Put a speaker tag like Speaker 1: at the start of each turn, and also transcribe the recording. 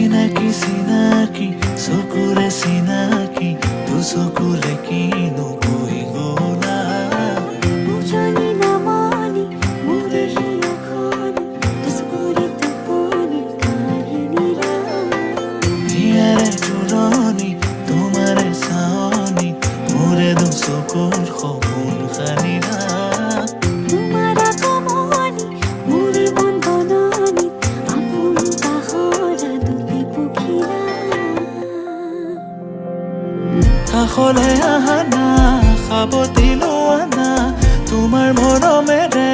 Speaker 1: চিনাকি চকুৰে চিনাকি দুচকুলে কিনো কৈ গলা
Speaker 2: উজনি নামনি মোৰে হিয়াখনি দুচকুৰে টোপনি কাহিনীৰা
Speaker 1: হিয়াৰে জোৰণি তোমাৰে চাৱনি মোৰে দুচকুৰ সপোন খানিৰা কাষলৈ আহা না সাৱটি লোৱা না তোমাৰ মৰমেৰে